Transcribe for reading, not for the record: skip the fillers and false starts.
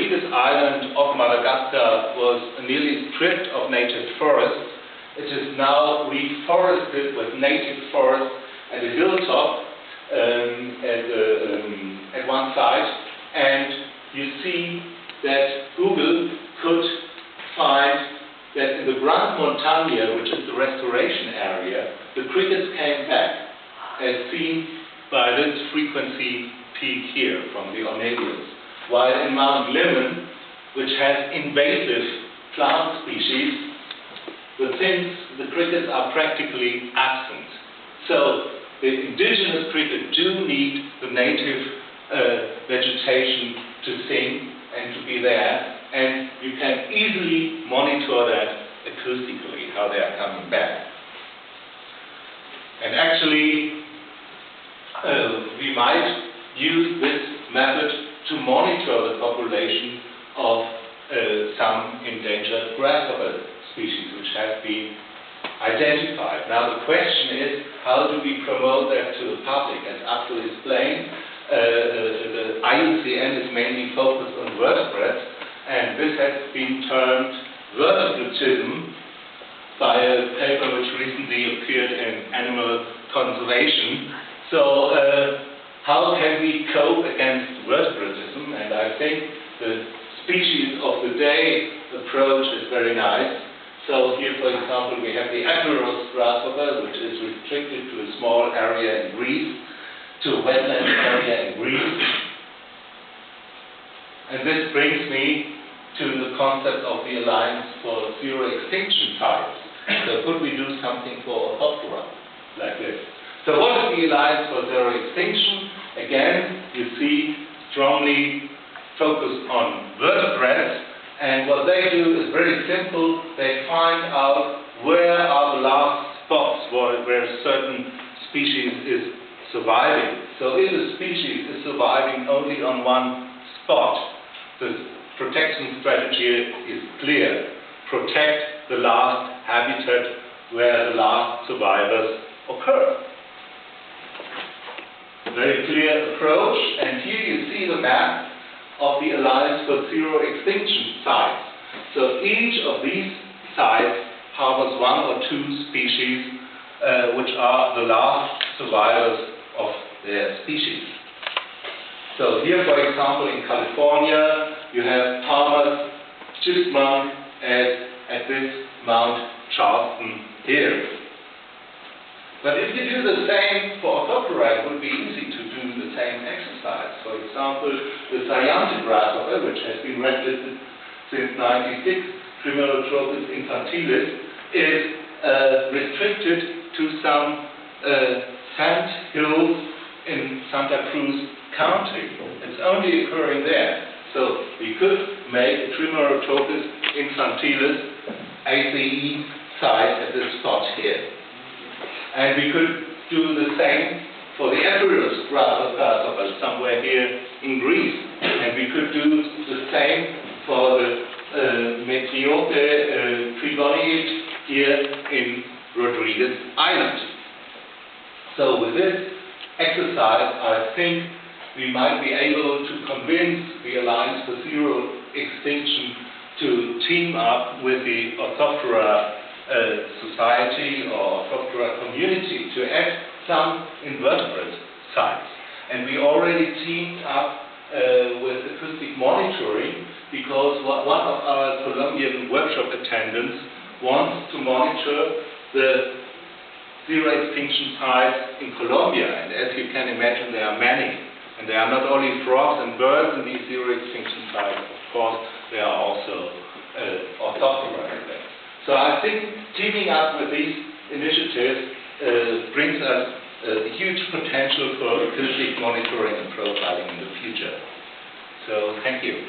Rodriguez Island of Madagascar was nearly stripped of native forests. It is now reforested with native forest at a hilltop at one side, and you see that Google could find that in the Grand Montagne, which is the restoration area, the crickets came back, as seen by this frequency peak here from the Ornelius. While in Mount Lemmon, which has invasive plant species, the crickets are practically absent. So the indigenous cricket do need the native vegetation to sing and to be there, and you can easily monitor that acoustically, how they are coming back. And actually, we might use this method to monitor the population of some endangered grasshopper species which have been identified. Now the question is, how do we promote that to the public? As Abdul explained, the ICO11 is mainly focused on vertebrates, and this has been termed vertebratism by a paper which recently appeared in Animal Conservation. So how can we cope against vertebratism? And I think the species of the day approach is very nice. So here, for example, we have the Epirus grasshopper, which is restricted to a small area in Greece, to a wetland area in Greece. And this brings me to the concept of the Alliance for Zero Extinction Sites. So could we do something for Orthoptera like this? So what is the Alliance for Zero Extinction? Again, you see strongly focused on vertebrates, and what they do is very simple. They find out where are the last spots where a certain species is surviving. So if a species is surviving only on one spot, the protection strategy is clear. Protect the last habitat where the last survivors occur. Very clear approach, and here you see the map of the Alliance for Zero Extinction Sites. So each of these sites harbors one or two species which are the last survivors of their species. So here, for example, in California, you have Palmer's chipmunk at this Mount Charleston here. But if you do the same for Orthoptera, it would be easy to do the same exercise. For example, the Cyantid grasshopper, which has been registered since '96, Trimerotropis infantilis, is restricted to some sand hills in Santa Cruz County. It's only occurring there. So we could make a Trimerotropis infantilis ACE site at this spot here. And we could do the same for the Epirus grasshopper somewhere here in Greece. And we could do the same for the Metiope trigonid here in Rodriguez Island. So with this exercise, I think we might be able to convince the Alliance for Zero Extinction to team up with the Orthoptera society or Orthoptera community to add some invertebrate sites. And we already teamed up with acoustic monitoring, because one of our Colombian workshop attendants wants to monitor the zero extinction sites in Colombia. And as you can imagine, there are many. And there are not only frogs and birds in these zero extinction sites, of course, there are also Orthoptera in there. So I think teaming up with these initiatives brings us a huge potential for acoustic monitoring and profiling in the future. So thank you.